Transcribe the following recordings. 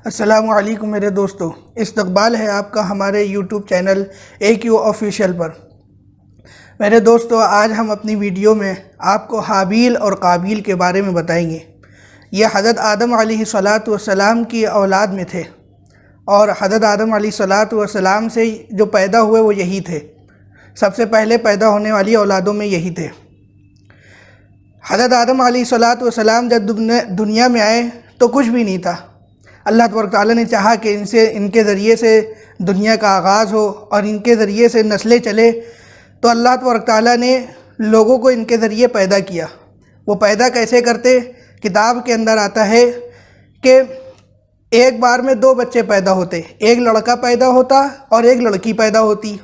السلام علیکم میرے دوستو، استقبال ہے آپ کا ہمارے یوٹیوب چینل AQ آفیشیل پر۔ میرے دوستو، آج ہم اپنی ویڈیو میں آپ کو حابیل اور قابیل کے بارے میں بتائیں گے۔ یہ حضرت آدم علیہ السلام کی اولاد میں تھے، اور حضرت آدم علیہ السلام سے جو پیدا ہوئے وہ یہی تھے، سب سے پہلے پیدا ہونے والی اولادوں میں یہی تھے۔ حضرت آدم علیہ السلام جب دنیا میں آئے تو کچھ بھی نہیں تھا۔ اللہ تبارک تعالیٰ نے چاہا کہ ان کے ذریعے سے دنیا کا آغاز ہو اور ان کے ذریعے سے نسلیں چلے، تو اللہ تبارک تعالیٰ نے لوگوں کو ان کے ذریعے پیدا کیا۔ وہ پیدا کیسے کرتے؟ کتاب کے اندر آتا ہے کہ ایک بار میں 2 بچے پیدا ہوتے، ایک لڑکا پیدا ہوتا اور ایک لڑکی پیدا ہوتی۔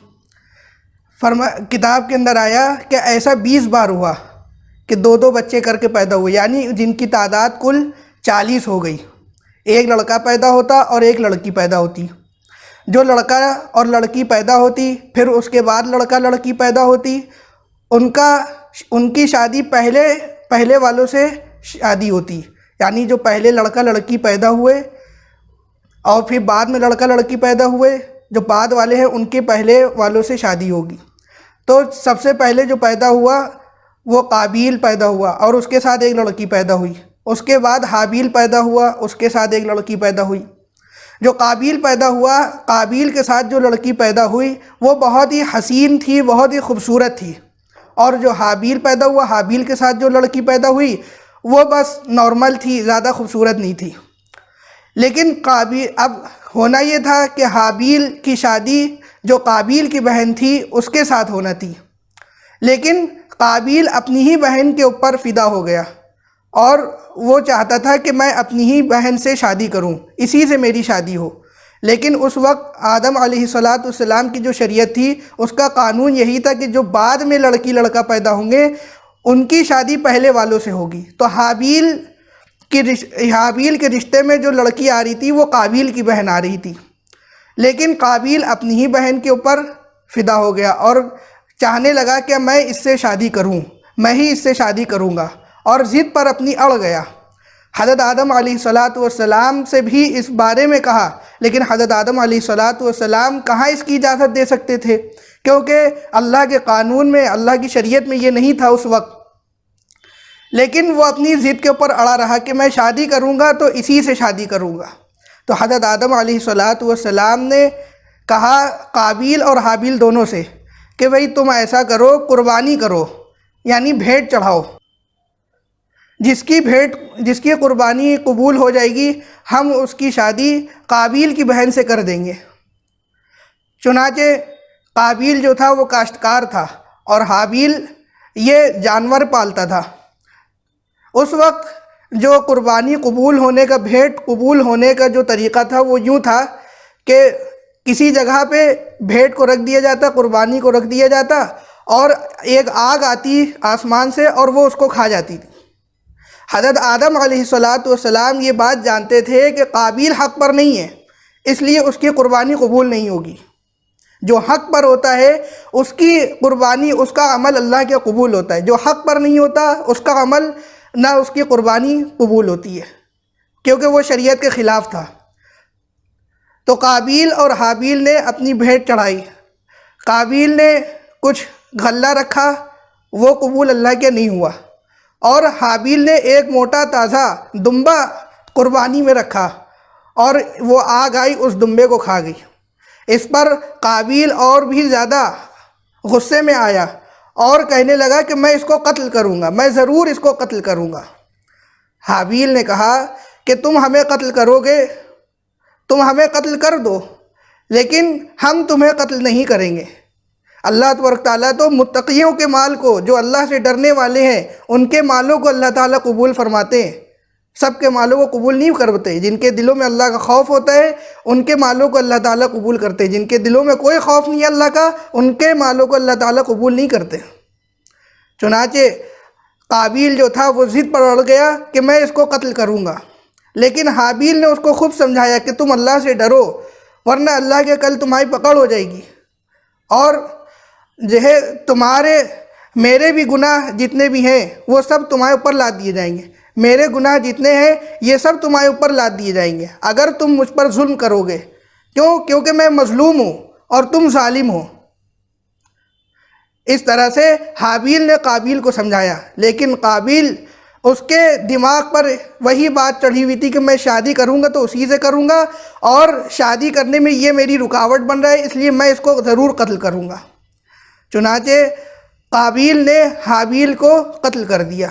کتاب کے اندر آیا کہ ایسا 20 بار ہوا کہ 2 بچے کر کے پیدا ہوئے، یعنی جن کی تعداد کل 40 ہو گئی۔ ایک لڑکا پیدا ہوتا اور ایک لڑکی پیدا ہوتی۔ جو لڑکا اور لڑکی پیدا ہوتی، پھر اس کے بعد لڑکا لڑکی پیدا ہوتی، ان کی شادی پہلے والوں سے شادی ہوتی، یعنی جو پہلے لڑکا لڑکی پیدا ہوئے اور پھر بعد میں لڑکا لڑکی پیدا ہوئے، جو بعد والے ہیں ان کے پہلے والوں سے شادی ہوگی۔ تو سب سے پہلے جو پیدا ہوا وہ قابیل پیدا ہوا اور اس کے ساتھ ایک لڑکی پیدا ہوئی۔ اس کے بعد حابیل پیدا ہوا، اس کے ساتھ ایک لڑکی پیدا ہوئی۔ جو قابیل پیدا ہوا، قابیل کے ساتھ جو لڑکی پیدا ہوئی وہ بہت ہی حسین تھی، بہت ہی خوبصورت تھی۔ اور جو حابیل پیدا ہوا، حابیل کے ساتھ جو لڑکی پیدا ہوئی وہ بس نارمل تھی، زیادہ خوبصورت نہیں تھی۔ لیکن اب ہونا یہ تھا کہ حابیل کی شادی جو قابیل کی بہن تھی اس کے ساتھ ہونا تھی، لیکن قابیل اپنی ہی بہن کے اوپر فدا ہو گیا اور وہ چاہتا تھا کہ میں اپنی ہی بہن سے شادی کروں، اسی سے میری شادی ہو۔ لیکن اس وقت آدم علیہ السلام کی جو شریعت تھی اس کا قانون یہی تھا کہ جو بعد میں لڑکی لڑکا پیدا ہوں گے ان کی شادی پہلے والوں سے ہوگی۔ تو حابیل کے رشتے میں جو لڑکی آ رہی تھی وہ قابیل کی بہن آ رہی تھی، لیکن قابیل اپنی ہی بہن کے اوپر فدا ہو گیا اور چاہنے لگا کہ میں اس سے شادی کروں، میں ہی اس سے شادی کروں گا، اور ضد پر اپنی اڑ گیا۔ حضرت آدم علیہ السلام سے بھی اس بارے میں کہا، لیکن حضرت آدم علیہ السلام کہاں اس کی اجازت دے سکتے تھے، کیونکہ اللہ کے قانون میں، اللہ کی شریعت میں یہ نہیں تھا اس وقت۔ لیکن وہ اپنی ضد کے اوپر اڑا رہا کہ میں شادی کروں گا تو اسی سے شادی کروں گا۔ تو حضرت آدم علیہ السلام نے کہا قابیل اور حابیل دونوں سے کہ بھئی تم ایسا کرو، قربانی کرو، یعنی بھیٹ چڑھاؤ۔ جس کی قربانی قبول ہو جائے گی ہم اس کی شادی قابیل کی بہن سے کر دیں گے۔ چنانچہ قابیل جو تھا وہ کاشتکار تھا اور حابیل یہ جانور پالتا تھا۔ اس وقت جو قربانی قبول ہونے کا، بھیٹ قبول ہونے کا جو طریقہ تھا وہ یوں تھا کہ کسی جگہ پہ بھیٹ کو رکھ دیا جاتا، قربانی کو رکھ دیا جاتا، اور ایک آگ آتی آسمان سے اور وہ اس کو کھا جاتی تھی۔ حضرت آدم علیہ السلام یہ بات جانتے تھے کہ قابیل حق پر نہیں ہے، اس لیے اس کی قربانی قبول نہیں ہوگی۔ جو حق پر ہوتا ہے اس کی قربانی، اس کا عمل اللہ کے قبول ہوتا ہے۔ جو حق پر نہیں ہوتا اس کا عمل نہ اس کی قربانی قبول ہوتی ہے، کیونکہ وہ شریعت کے خلاف تھا۔ تو قابیل اور حابیل نے اپنی بھیٹ چڑھائی۔ قابیل نے کچھ غلہ رکھا، وہ قبول اللہ کے نہیں ہوا، اور حابیل نے ایک موٹا تازہ دمبا قربانی میں رکھا اور وہ آگ آئی اس دمبے کو کھا گئی۔ اس پر قابیل اور بھی زیادہ غصے میں آیا اور کہنے لگا کہ میں اس کو قتل کروں گا، میں ضرور اس کو قتل کروں گا۔ حابیل نے کہا کہ تم ہمیں قتل کرو گے، تم ہمیں قتل کر دو، لیکن ہم تمہیں قتل نہیں کریں گے۔ اللہ تبارک تعالیٰ تو متقیوں کے مال کو، جو اللہ سے ڈرنے والے ہیں ان کے مالوں کو اللہ تعالیٰ قبول فرماتے ہیں، سب کے مالوں کو قبول نہیں کرتے۔ جن کے دلوں میں اللہ کا خوف ہوتا ہے ان کے مالوں کو اللہ تعالیٰ قبول کرتے، جن کے دلوں میں کوئی خوف نہیں ہے اللہ کا ان کے مالوں کو اللہ تعالیٰ قبول نہیں کرتے۔ چنانچہ قابیل جو تھا وہ ضد پر اڑ گیا کہ میں اس کو قتل کروں گا، لیکن حابیل نے اس کو خوب سمجھایا کہ تم اللہ سے ڈرو ورنہ اللہ کے کل تمہاری پکڑ ہو جائے گی۔ اور جو ہے تمہارے میرے بھی گناہ جتنے بھی ہیں وہ سب تمہارے اوپر لاد دیے جائیں گے، میرے گناہ جتنے ہیں یہ سب تمہارے اوپر لاد دیے جائیں گے اگر تم مجھ پر ظلم کرو گے۔ کیونکہ میں مظلوم ہوں اور تم ظالم ہو۔ اس طرح سے حابیل نے قابیل کو سمجھایا، لیکن قابیل اس کے دماغ پر وہی بات چڑھی ہوئی تھی کہ میں شادی کروں گا تو اسی سے کروں گا، اور شادی کرنے میں یہ میری رکاوٹ بن رہا ہے، اس لیے میں اس کو ضرور قتل کروں گا۔ چنانچہ قابیل نے حابیل کو قتل کر دیا۔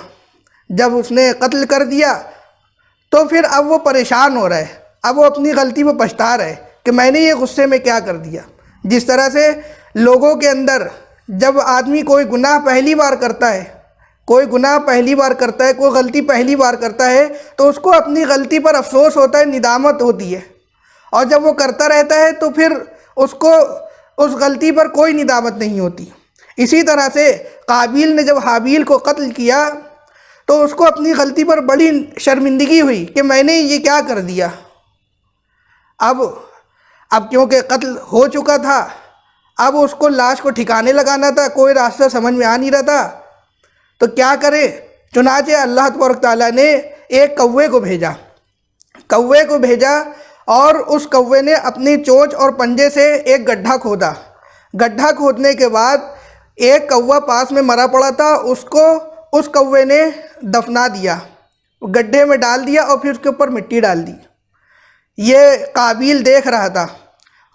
جب اس نے قتل کر دیا تو پھر اب وہ پریشان ہو رہا ہے، اب وہ اپنی غلطی پہ پچھتا رہا ہے کہ میں نے یہ غصے میں کیا کر دیا۔ جس طرح سے لوگوں کے اندر جب آدمی کوئی گناہ پہلی بار کرتا ہے، کوئی غلطی پہلی بار کرتا ہے تو اس کو اپنی غلطی پر افسوس ہوتا ہے، ندامت ہوتی ہے، اور جب وہ کرتا رہتا ہے تو پھر اس کو اس غلطی پر کوئی ندامت نہیں ہوتی۔ اسی طرح سے قابیل نے جب حابیل کو قتل کیا تو اس کو اپنی غلطی پر بڑی شرمندگی ہوئی کہ میں نے یہ کیا کر دیا۔ اب کیونکہ قتل ہو چکا تھا، اب اس کو لاش کو ٹھکانے لگانا تھا، کوئی راستہ سمجھ میں آ نہیں رہا تھا تو کیا کرے۔ چنانچہ اللہ تبارک تعالیٰ نے ایک کوے کو بھیجا اور اس کوے نے اپنی چونچ اور پنجے سے ایک گڈھا کھودا۔ گڈھا کھودنے کے بعد ایک کوا پاس میں مرا پڑا تھا، اس کو اس کوے نے دفنا دیا، گڈھے میں ڈال دیا اور پھر اس کے اوپر مٹی ڈال دی۔ یہ قابیل دیکھ رہا تھا۔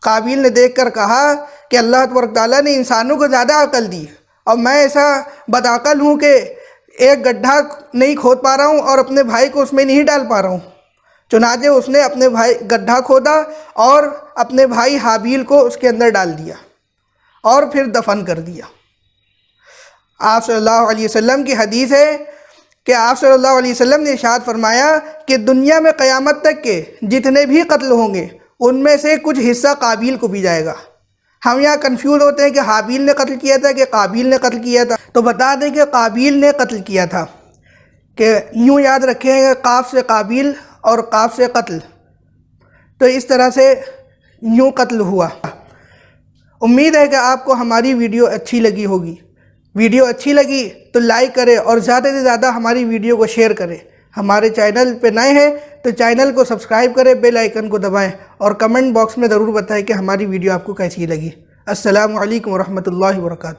قابیل نے دیکھ کر کہا کہ اللہ تبارک تعالیٰ نے انسانوں کو زیادہ عقل دی اور میں ایسا بدعقل ہوں کہ ایک گڈھا نہیں کھود پا رہا ہوں اور اپنے بھائی کو اس میں نہیں ڈال پا رہا ہوں۔ چنانچہ اس نے اپنے بھائی گڈھا کھودا اور اپنے بھائی حابیل کو اس کے اندر ڈال دیا اور پھر دفن کر دیا۔ آپ صلی اللہ علیہ وسلم کی حدیث ہے کہ آپ صلی اللہ علیہ وسلم نے ارشاد فرمایا کہ دنیا میں قیامت تک کے جتنے بھی قتل ہوں گے ان میں سے کچھ حصہ قابیل کو بھی جائے گا۔ ہم یہاں کنفیوز ہوتے ہیں کہ حابیل نے قتل کیا تھا کہ قابیل نے قتل کیا تھا، تو بتا دیں کہ قابیل نے قتل کیا تھا، کہ یوں یاد رکھیں کہ قاف سے قابیل اور قاف سے قتل، تو اس طرح سے یوں قتل ہوا۔ امید ہے کہ آپ کو ہماری ویڈیو اچھی لگی ہوگی۔ ویڈیو اچھی لگی تو لائک کریں اور زیادہ سے زیادہ ہماری ویڈیو کو شیئر کریں۔ ہمارے چینل پہ نئے ہیں تو چینل کو سبسکرائب کریں، بیل آئیکن کو دبائیں اور کمنٹ باکس میں ضرور بتائیں کہ ہماری ویڈیو آپ کو کیسی لگی۔ السلام علیکم ورحمۃ اللہ وبرکاتہ۔